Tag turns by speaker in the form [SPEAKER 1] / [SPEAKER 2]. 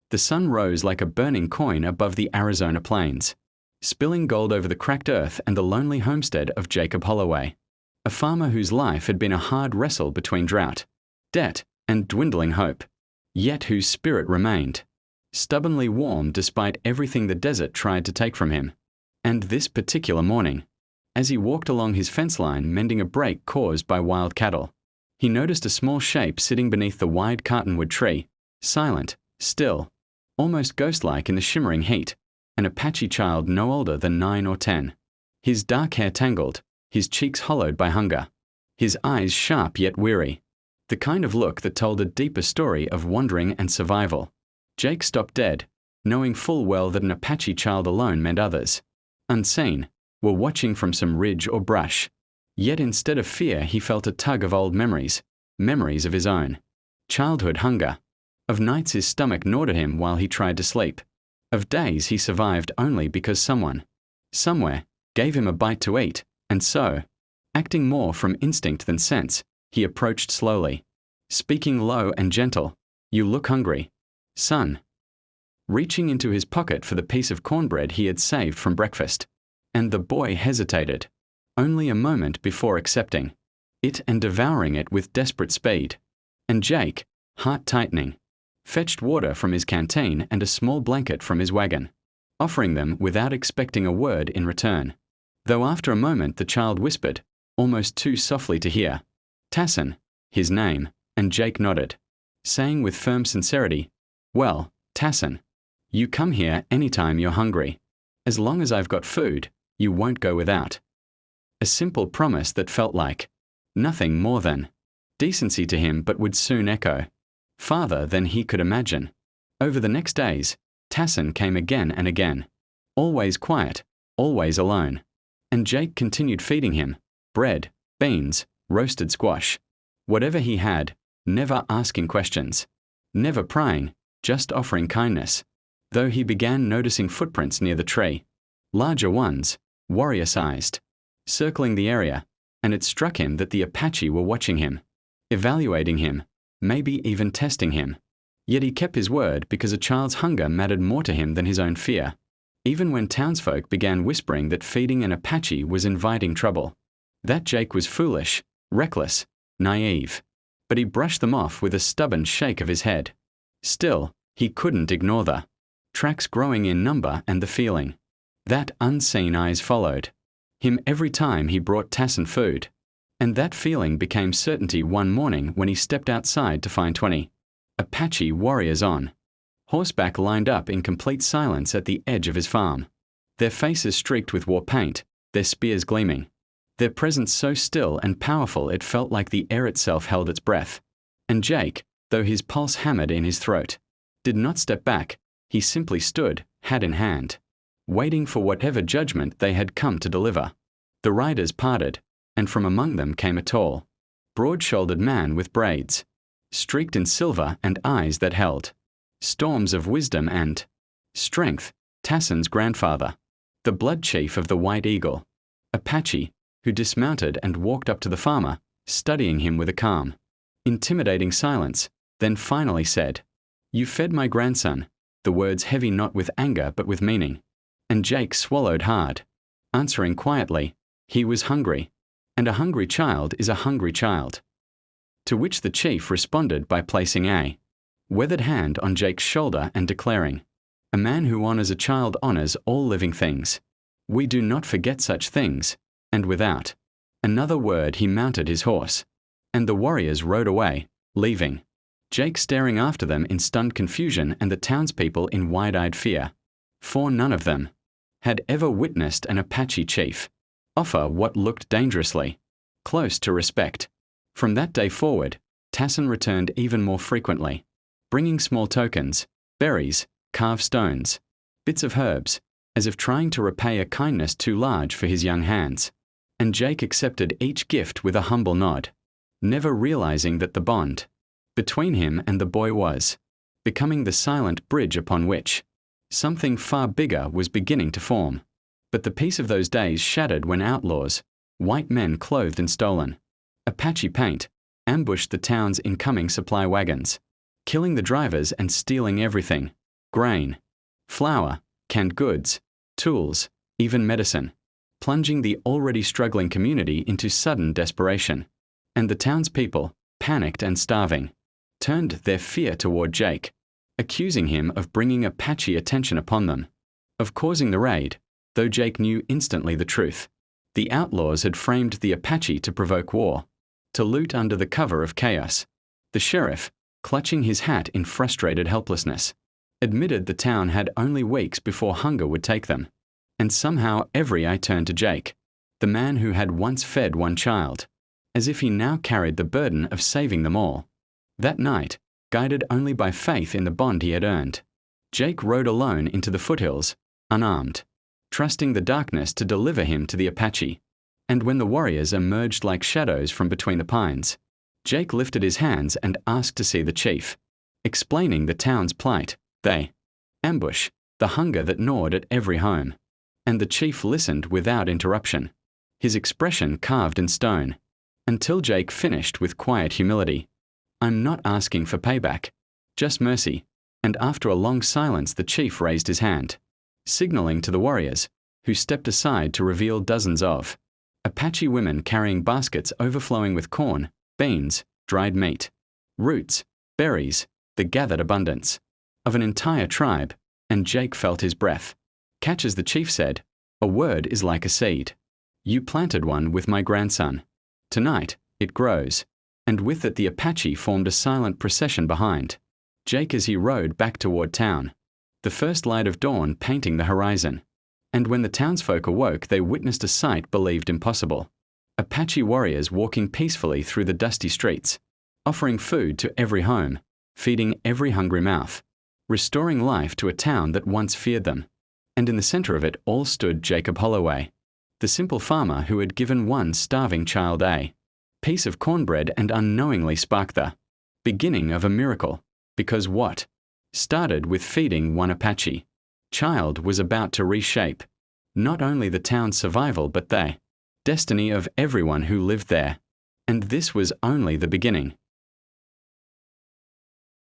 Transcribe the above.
[SPEAKER 1] The sun rose like a burning coin above the Arizona plains, spilling gold over the cracked earth and the lonely homestead of Jacob Holloway, a farmer whose life had been a hard wrestle between drought, debt, and dwindling hope, yet whose spirit remained, stubbornly warm despite everything the desert tried to take from him. And this particular morning, as he walked along his fence line mending a break caused by wild cattle, he noticed a small shape sitting beneath the wide cottonwood tree, silent, still, almost ghost-like in the shimmering heat, an Apache child no older than 9 or 10. His dark hair tangled, his cheeks hollowed by hunger, his eyes sharp yet weary, the kind of look that told a deeper story of wandering and survival. Jake stopped dead, knowing full well that an Apache child alone meant others, unseen, were watching from some ridge or brush. Yet instead of fear he felt a tug of old memories, memories of his own. Childhood hunger. Of nights his stomach gnawed at him while he tried to sleep. Of days he survived only because someone, somewhere, gave him a bite to eat, and so, acting more from instinct than sense, he approached slowly, speaking low and gentle, "You look hungry, son." Reaching into his pocket for the piece of cornbread he had saved from breakfast, and the boy hesitated, only a moment before accepting it and devouring it with desperate speed. And Jake, heart tightening, fetched water from his canteen and a small blanket from his wagon, offering them without expecting a word in return. Though after a moment the child whispered, almost too softly to hear, "Tassin," his name, and Jake nodded, saying with firm sincerity, "Well, Tassin, you come here anytime you're hungry. As long as I've got food, you won't go without." A simple promise that felt like nothing more than decency to him, but would soon echo farther than he could imagine. Over the next days, Tassin came again and again, always quiet, always alone, and Jake continued feeding him bread, beans, roasted squash, whatever he had, never asking questions, never prying, just offering kindness. Though he began noticing footprints near the tree, larger ones, warrior-sized, circling the area, and it struck him that the Apache were watching him, evaluating him, maybe even testing him. Yet he kept his word because a child's hunger mattered more to him than his own fear, even when townsfolk began whispering that feeding an Apache was inviting trouble. That Jake was foolish, reckless, naive, but he brushed them off with a stubborn shake of his head. Still, he couldn't ignore the tracks growing in number and the feeling that unseen eyes followed him every time he brought Tassin food. And that feeling became certainty one morning when he stepped outside to find 20 Apache warriors on horseback lined up in complete silence at the edge of his farm, their faces streaked with war paint, their spears gleaming, their presence so still and powerful it felt like the air itself held its breath. And Jake, though his pulse hammered in his throat, did not step back. He simply stood, hat in hand, waiting for whatever judgment they had come to deliver. The riders parted, and from among them came a tall, broad-shouldered man with braids, streaked in silver and eyes that held storms of wisdom and strength. Tassin's grandfather, the blood chief of the White Eagle, Apache, who dismounted and walked up to the farmer, studying him with a calm, intimidating silence, then finally said, "You fed my grandson," the words heavy not with anger but with meaning. And Jake swallowed hard, answering quietly, he was hungry, and a hungry child is a hungry child. To which the chief responded by placing a weathered hand on Jake's shoulder and declaring, "A man who honors a child honors all living things. We do not forget such things." And without another word he mounted his horse, and the warriors rode away, leaving Jake staring after them in stunned confusion and the townspeople in wide-eyed fear, for none of them had ever witnessed an Apache chief offer what looked dangerously close to respect. From that day forward, Tassin returned even more frequently, bringing small tokens, berries, carved stones, bits of herbs, as if trying to repay a kindness too large for his young hands. And Jake accepted each gift with a humble nod, never realizing that the bond between him and the boy was becoming the silent bridge upon which something far bigger was beginning to form. But the peace of those days shattered when outlaws, white men clothed in stolen Apache paint, ambushed the town's incoming supply wagons, killing the drivers and stealing everything, grain, flour, canned goods, tools, even medicine, plunging the already struggling community into sudden desperation. And the townspeople, panicked and starving, turned their fear toward Jake, accusing him of bringing Apache attention upon them, of causing the raid, though Jake knew instantly the truth. The outlaws had framed the Apache to provoke war, to loot under the cover of chaos. The sheriff, clutching his hat in frustrated helplessness, admitted the town had only weeks before hunger would take them. And somehow every eye turned to Jake, the man who had once fed one child, as if he now carried the burden of saving them all. That night, guided only by faith in the bond he had earned, Jake rode alone into the foothills, unarmed, trusting the darkness to deliver him to the Apache. And when the warriors emerged like shadows from between the pines, Jake lifted his hands and asked to see the chief, explaining the town's plight. They ambush, the hunger that gnawed at every home. And the chief listened without interruption, his expression carved in stone, until Jake finished with quiet humility. "I'm not asking for payback, just mercy." And after a long silence, the chief raised his hand, signaling to the warriors, who stepped aside to reveal dozens of Apache women carrying baskets overflowing with corn, beans, dried meat, roots, berries, the gathered abundance of an entire tribe. And Jake felt his breath catch as the chief said, "A word is like a seed. You planted one with my grandson. Tonight, it grows." And with it the Apache formed a silent procession behind Jake as he rode back toward town, the first light of dawn painting the horizon. And when the townsfolk awoke, they witnessed a sight believed impossible. Apache warriors walking peacefully through the dusty streets, offering food to every home, feeding every hungry mouth, restoring life to a town that once feared them. And in the center of it all stood Jacob Holloway, the simple farmer who had given one starving child a piece of cornbread and unknowingly sparked the beginning of a miracle, because what started with feeding one Apache child was about to reshape not only the town's survival but the destiny of everyone who lived there. And this was only the beginning.